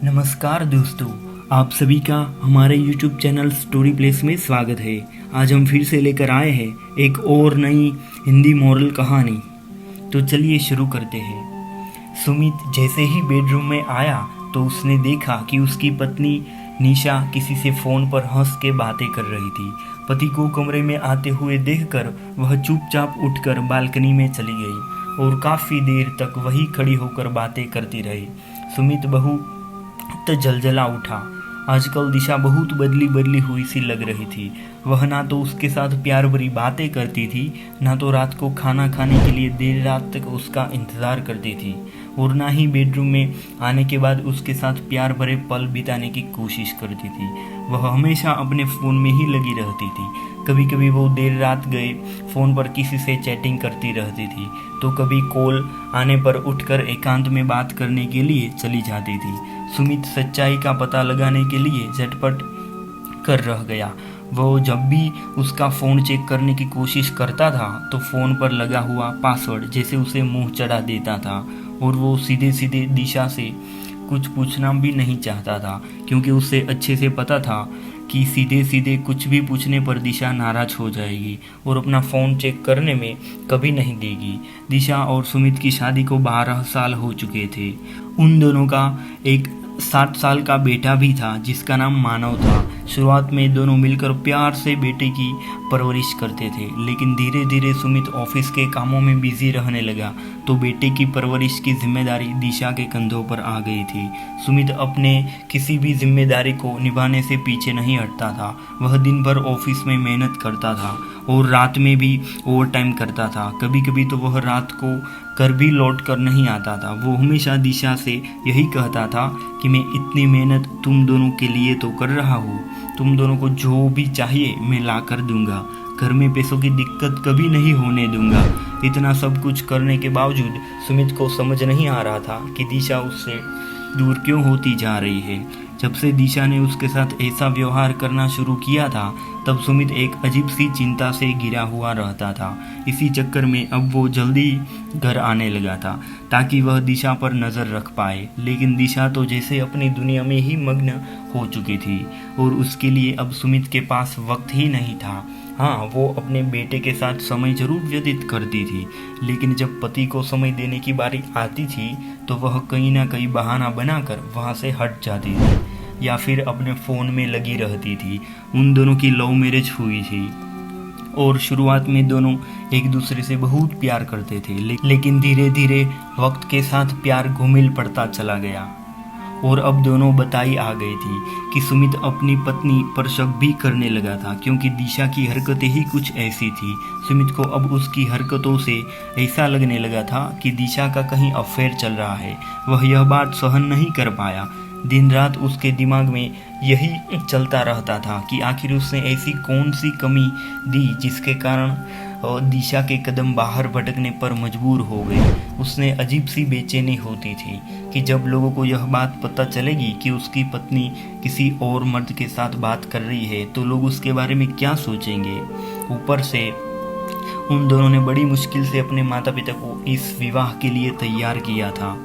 नमस्कार दोस्तों, आप सभी का हमारे YouTube चैनल स्टोरी प्लेस में स्वागत है। आज हम फिर से लेकर आए हैं एक और नई हिंदी मोरल कहानी। तो चलिए शुरू करते हैं। सुमित जैसे ही बेडरूम में आया तो उसने देखा कि उसकी पत्नी निशा किसी से फ़ोन पर हंस के बातें कर रही थी। पति को कमरे में आते हुए देखकर वह चुपचाप उठकर बालकनी में चली गई और काफ़ी देर तक वही खड़ी होकर बातें करती रही। सुमित बहुत जलजला उठा। आजकल दिशा बहुत बदली बदली हुई सी लग रही थी। वह ना तो उसके साथ प्यार भरी बातें करती थी, ना तो रात को खाना खाने के लिए देर रात तक उसका इंतज़ार करती थी, और ना ही बेडरूम में आने के बाद उसके साथ प्यार भरे पल बिताने की कोशिश करती थी। वह हमेशा अपने फ़ोन में ही लगी रहती थी। कभी कभी वो देर रात गए फ़ोन पर किसी से चैटिंग करती रहती थी, तो कभी कॉल आने पर उठकर एकांत में बात करने के लिए चली जाती थी। सुमित सच्चाई का पता लगाने के लिए झटपट कर रह गया। वो जब भी उसका फ़ोन चेक करने की कोशिश करता था तो फ़ोन पर लगा हुआ पासवर्ड जैसे उसे मुंह चढ़ा देता था, और वो सीधे सीधे दिशा से कुछ पूछना भी नहीं चाहता था, क्योंकि उसे अच्छे से पता था कि सीधे सीधे कुछ भी पूछने पर दिशा नाराज़ हो जाएगी और अपना फ़ोन चेक करने में कभी नहीं देगी। दिशा और सुमित की शादी को 12 साल हो चुके थे। उन दोनों का एक 7 साल का बेटा भी था जिसका नाम मानव था। शुरुआत में दोनों मिलकर प्यार से बेटे की परवरिश करते थे, लेकिन धीरे धीरे सुमित ऑफिस के कामों में बिजी रहने लगा तो बेटे की परवरिश की जिम्मेदारी दिशा के कंधों पर आ गई थी। सुमित अपने किसी भी जिम्मेदारी को निभाने से पीछे नहीं हटता था। वह दिन भर ऑफिस में मेहनत करता था और रात में भी ओवर टाइम करता था। कभी कभी तो वह रात को घर भी लौट कर नहीं आता था। वो हमेशा दिशा से यही कहता था कि मैं इतनी मेहनत तुम दोनों के लिए तो कर रहा हूँ, तुम दोनों को जो भी चाहिए मैं ला कर दूंगा, घर में पैसों की दिक्कत कभी नहीं होने दूंगा। इतना सब कुछ करने के बावजूद सुमित को समझ नहीं आ रहा था कि दिशा उससे दूर क्यों होती जा रही है। जब से दिशा ने उसके साथ ऐसा व्यवहार करना शुरू किया था तब सुमित एक अजीब सी चिंता से घिरा हुआ रहता था। इसी चक्कर में अब वो जल्दी घर आने लगा था ताकि वह दिशा पर नज़र रख पाए, लेकिन दिशा तो जैसे अपनी दुनिया में ही मग्न हो चुकी थी और उसके लिए अब सुमित के पास वक्त ही नहीं था। हाँ, वो अपने बेटे के साथ समय जरूर व्यतीत करती थी, लेकिन जब पति को समय देने की बारी आती थी तो वह कहीं ना कहीं बहाना बनाकर वहाँ से हट जाती थी या फिर अपने फ़ोन में लगी रहती थी। उन दोनों की लव मैरिज हुई थी और शुरुआत में दोनों एक दूसरे से बहुत प्यार करते थे, लेकिन धीरे धीरे वक्त के साथ प्यार घुमिल पड़ता चला गया और अब दोनों बताई आ गई थी कि सुमित अपनी पत्नी पर शक भी करने लगा था, क्योंकि दिशा की हरकतें ही कुछ ऐसी थी। सुमित को अब उसकी हरकतों से ऐसा लगने लगा था कि दिशा का कहीं अफेयर चल रहा है। वह यह बात सहन नहीं कर पाया। दिन रात उसके दिमाग में यही चलता रहता था कि आखिर उसने ऐसी कौन सी कमी दी जिसके कारण दिशा के कदम बाहर भटकने पर मजबूर हो गए। उसने अजीब सी बेचैनी होती थी कि जब लोगों को यह बात पता चलेगी कि उसकी पत्नी किसी और मर्द के साथ बात कर रही है तो लोग उसके बारे में क्या सोचेंगे। ऊपर से उन दोनों ने बड़ी मुश्किल से अपने माता पिता को इस विवाह के लिए तैयार किया था।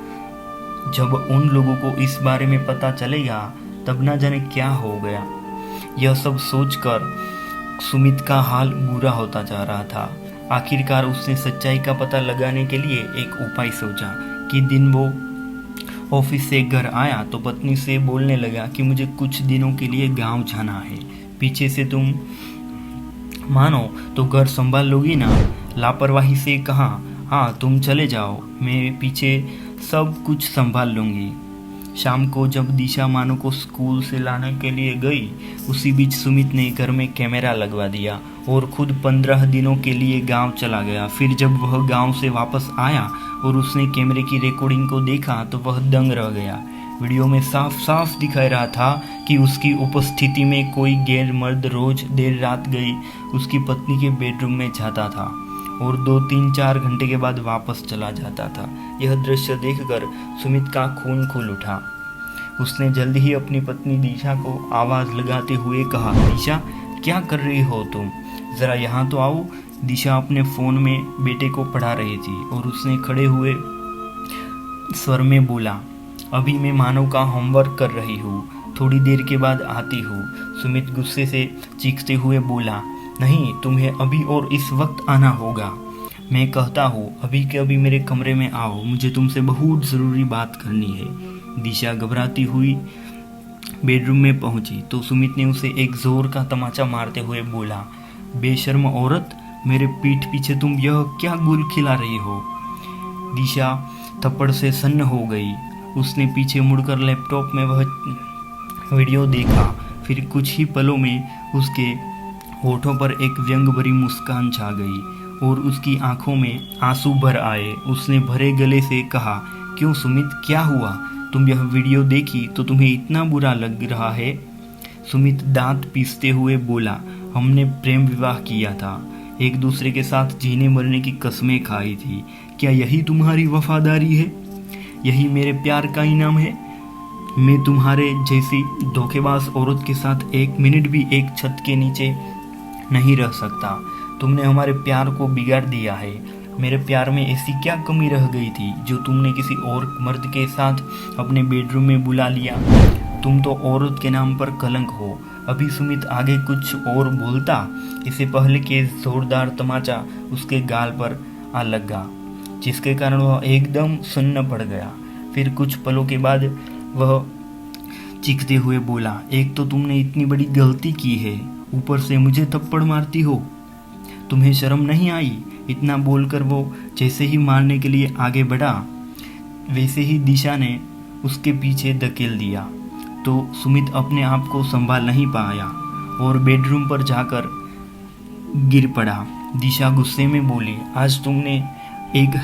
जब उन लोगों को इस बारे में पता चलेगा तब ना जाने क्या हो गया। यह सब सोचकर सुमित का हाल बुरा होता जा रहा था। आखिरकार उसने सच्चाई का पता लगाने के लिए एक उपाय सोचा कि दिन वो ऑफिस से घर आया तो पत्नी से बोलने लगा कि मुझे कुछ दिनों के लिए गांव जाना है, पीछे से तुम मानो तो घर संभाल लोगी ना। लापरवाही से कहा, हाँ तुम चले जाओ, मैं पीछे सब कुछ संभाल लूँगी। शाम को जब दिशा मानो को स्कूल से लाने के लिए गई, उसी बीच सुमित ने घर में कैमरा लगवा दिया और खुद 15 दिनों के लिए गांव चला गया। फिर जब वह गांव से वापस आया और उसने कैमरे की रिकॉर्डिंग को देखा तो वह दंग रह गया। वीडियो में साफ साफ दिखाई रहा था कि उसकी उपस्थिति में कोई गैर मर्द रोज देर रात गई उसकी पत्नी के बेडरूम में जाता था और 2-3-4 घंटे के बाद वापस चला जाता था। यह दृश्य देखकर सुमित का खून खौल उठा। उसने जल्दी ही अपनी पत्नी दिशा को आवाज़ लगाते हुए कहा, दिशा क्या कर रही हो तुम, ज़रा यहाँ तो आओ। दिशा अपने फ़ोन में बेटे को पढ़ा रही थी और उसने खड़े हुए स्वर में बोला, अभी मैं मानव का होमवर्क कर रही हूँ, थोड़ी देर के बाद आती हूँ। सुमित गुस्से से चीखते हुए बोला, नहीं, तुम्हें अभी और इस वक्त आना होगा। मैं कहता हूँ अभी के अभी मेरे कमरे में आओ, मुझे तुमसे बहुत ज़रूरी बात करनी है। दिशा घबराती हुई बेडरूम में पहुंची तो सुमित ने उसे एक जोर का तमाचा मारते हुए बोला, बेशर्म औरत, मेरे पीठ पीछे तुम यह क्या गुल खिला रही हो। दिशा थप्पड़ से सन्न हो गई। उसने पीछे मुड़कर लैपटॉप में वह वीडियो देखा। फिर कुछ ही पलों में उसके होठों पर एक व्यंग भरी मुस्कान छा गई और उसकी आंखों में आंसू भर आए। उसने भरे गले से कहा, क्यों सुमित, क्या हुआ? तुम यह वीडियो देखी तो तुम्हें इतना बुरा लग रहा है? सुमित दांत पीसते हुए बोला, हमने प्रेम विवाह किया था, एक दूसरे के साथ जीने मरने की कस्में खाई थी। क्या यही तुम्हारी वफादारी है? यही मेरे प्यार का इनाम है? मैं तुम्हारे जैसी धोखेबाज औरत के साथ एक मिनट भी एक छत के नीचे नहीं रह सकता। तुमने हमारे प्यार को बिगाड़ दिया है। मेरे प्यार में ऐसी क्या कमी रह गई थी जो तुमने किसी और मर्द के साथ अपने बेडरूम में बुला लिया? तुम तो औरत के नाम पर कलंक हो। अभी सुमित आगे कुछ और बोलता, इससे पहले कि जोरदार तमाचा उसके गाल पर आ लगा, जिसके कारण वह एकदम सुन्न पड़ गया। फिर कुछ पलों के बाद वह चीखते हुए बोला, एक तो तुमने इतनी बड़ी गलती की है, ऊपर से मुझे थप्पड़ मारती हो। तुम्हें शर्म नहीं आई? इतना बोलकर वो जैसे ही मारने के लिए आगे बढ़ा, वैसे ही दिशा ने उसके पीछे धकेल दिया तो सुमित अपने आप को संभाल नहीं पाया और बेडरूम पर जाकर गिर पड़ा। दिशा गुस्से में बोली, आज तुमने एक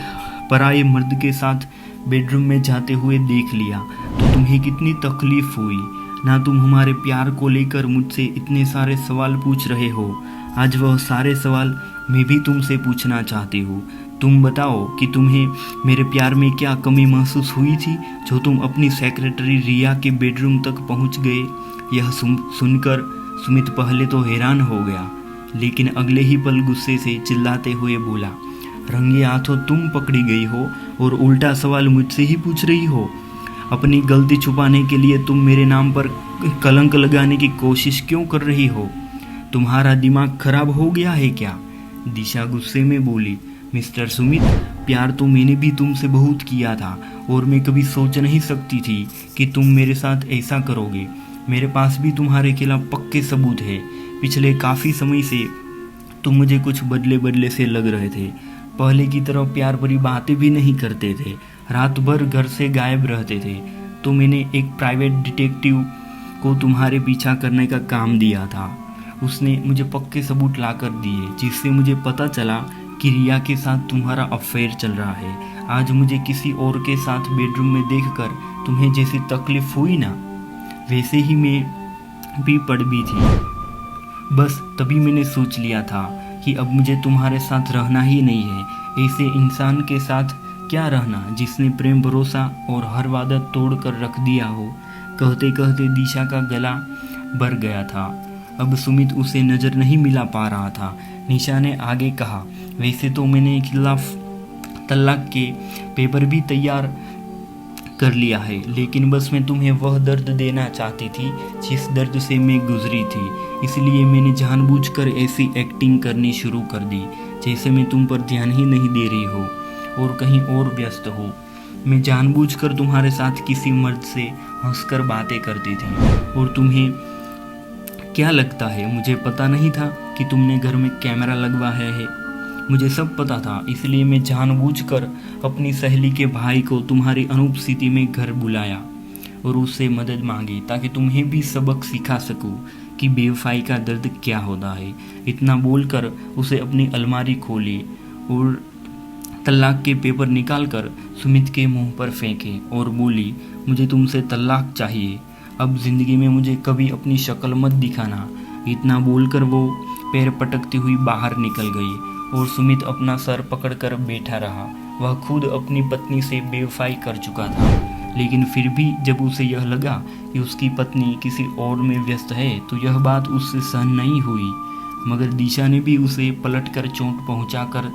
पराये मर्द के साथ बेडरूम में जाते हुए देख लिया तो तुम्हें कितनी तकलीफ हुई ना? तुम हमारे प्यार को लेकर मुझसे इतने सारे सवाल पूछ रहे हो। आज वह सारे सवाल मैं भी तुमसे पूछना चाहती हूँ। तुम बताओ कि तुम्हें मेरे प्यार में क्या कमी महसूस हुई थी जो तुम अपनी सेक्रेटरी रिया के बेडरूम तक पहुँच गए। यह सुनकर सुमित पहले तो हैरान हो गया, लेकिन अगले ही पल गुस्से से चिल्लाते हुए बोला, रंगे हाथों तुम पकड़ी गई हो और उल्टा सवाल मुझसे ही पूछ रही हो। अपनी गलती छुपाने के लिए तुम मेरे नाम पर कलंक लगाने की कोशिश क्यों कर रही हो? तुम्हारा दिमाग खराब हो गया है क्या? दिशा गुस्से में बोली, मिस्टर सुमित, प्यार तो मैंने भी तुमसे बहुत किया था और मैं कभी सोच नहीं सकती थी कि तुम मेरे साथ ऐसा करोगे। मेरे पास भी तुम्हारे खिलाफ पक्के सबूत है। पिछले काफ़ी समय से तुम मुझे कुछ बदले बदले से लग रहे थे। पहले की तरह प्यार भरी बातें भी नहीं करते थे, रात भर घर से गायब रहते थे। तो मैंने एक प्राइवेट डिटेक्टिव को तुम्हारे पीछा करने का काम दिया था। उसने मुझे पक्के सबूत ला कर दिए, जिससे मुझे पता चला कि रिया के साथ तुम्हारा अफेयर चल रहा है। आज मुझे किसी और के साथ बेडरूम में देखकर तुम्हें जैसी तकलीफ हुई ना, वैसे ही मैं भी पड़ भी थी। बस तभी मैंने सोच लिया था कि अब मुझे तुम्हारे साथ रहना ही नहीं है। ऐसे इंसान के साथ क्या रहना जिसने प्रेम, भरोसा और हर वादा तोड़ कर रख दिया हो। कहते कहते दिशा का गला भर गया था। अब सुमित उसे नज़र नहीं मिला पा रहा था। निशा ने आगे कहा, वैसे तो मैंने खिलाफ तलाक के पेपर भी तैयार कर लिया है, लेकिन बस मैं तुम्हें वह दर्द देना चाहती थी जिस दर्द से मैं गुजरी थी। इसलिए मैंने जानबूझकर ऐसी एक्टिंग करनी शुरू कर दी जैसे मैं तुम पर ध्यान ही नहीं दे रही हो और कहीं और व्यस्त हो। मैं जानबूझकर तुम्हारे साथ किसी मर्द से हंसकर बातें करती थी। और तुम्हें क्या लगता है मुझे पता नहीं था कि तुमने घर में कैमरा लगवाया है? मुझे सब पता था, इसलिए मैं जानबूझकर अपनी सहेली के भाई को तुम्हारी अनुपस्थिति में घर बुलाया और उससे मदद मांगी ताकि तुम्हें भी सबक सिखा सकूं कि बेवफाई का दर्द क्या होता है। इतना बोलकर उसे अपनी अलमारी खोली और तलाक के पेपर निकालकर सुमित के मुंह पर फेंके और बोली, मुझे तुमसे तलाक चाहिए। अब जिंदगी में मुझे कभी अपनी शक्ल मत दिखाना। इतना बोलकर वो पैर पटकती हुई बाहर निकल गई और सुमित अपना सर पकड़कर बैठा रहा। वह खुद अपनी पत्नी से बेवफाई कर चुका था, लेकिन फिर भी जब उसे यह लगा कि उसकी पत्नी किसी और में व्यस्त है तो यह बात उससे सहन नहीं हुई। मगर दिशा ने भी उसे पलटकर चोट पहुंचाकर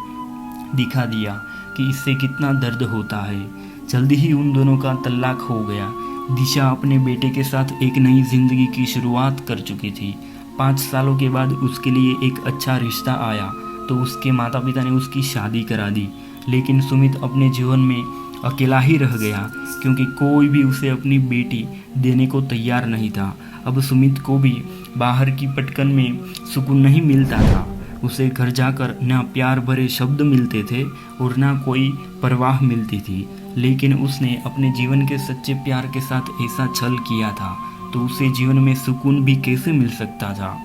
दिखा दिया कि इससे कितना दर्द होता है। जल्दी ही उन दोनों का तलाक हो गया। दिशा अपने बेटे के साथ एक नई जिंदगी की शुरुआत कर चुकी थी। 5 सालों के बाद उसके लिए एक अच्छा रिश्ता आया तो उसके माता पिता ने उसकी शादी करा दी। लेकिन सुमित अपने जीवन में अकेला ही रह गया क्योंकि कोई भी उसे अपनी बेटी देने को तैयार नहीं था। अब सुमित को भी बाहर की पटकन में सुकून नहीं मिलता था। उसे घर जाकर ना प्यार भरे शब्द मिलते थे और ना कोई परवाह मिलती थी। लेकिन उसने अपने जीवन के सच्चे प्यार के साथ ऐसा छल किया था तो उसे जीवन में सुकून भी कैसे मिल सकता था।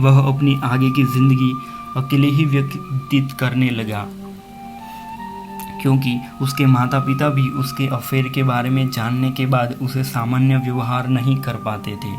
वह अपनी आगे की जिंदगी अकेले ही व्यतीत करने लगा क्योंकि उसके माता पिता भी उसके अफेयर के बारे में जानने के बाद उसे सामान्य व्यवहार नहीं कर पाते थे।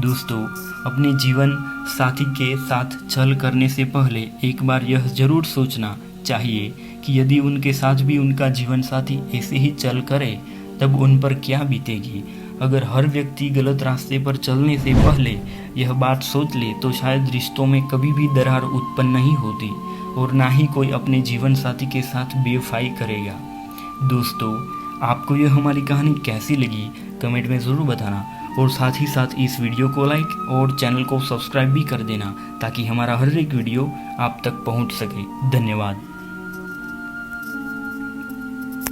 दोस्तों, अपने जीवन साथी के साथ छल करने से पहले एक बार यह जरूर सोचना चाहिए कि यदि उनके साथ भी उनका जीवन साथी ऐसे ही छल करे तब उन पर क्या बीतेगी। अगर हर व्यक्ति गलत रास्ते पर चलने से पहले यह बात सोच ले तो शायद रिश्तों में कभी भी दरार उत्पन्न नहीं होती और ना ही कोई अपने जीवन साथी के साथ बेवफाई करेगा। दोस्तों, आपको यह हमारी कहानी कैसी लगी कमेंट में ज़रूर बताना और साथ ही साथ इस वीडियो को लाइक और चैनल को सब्सक्राइब भी कर देना ताकि हमारा हर एक वीडियो आप तक पहुंच सके। धन्यवाद।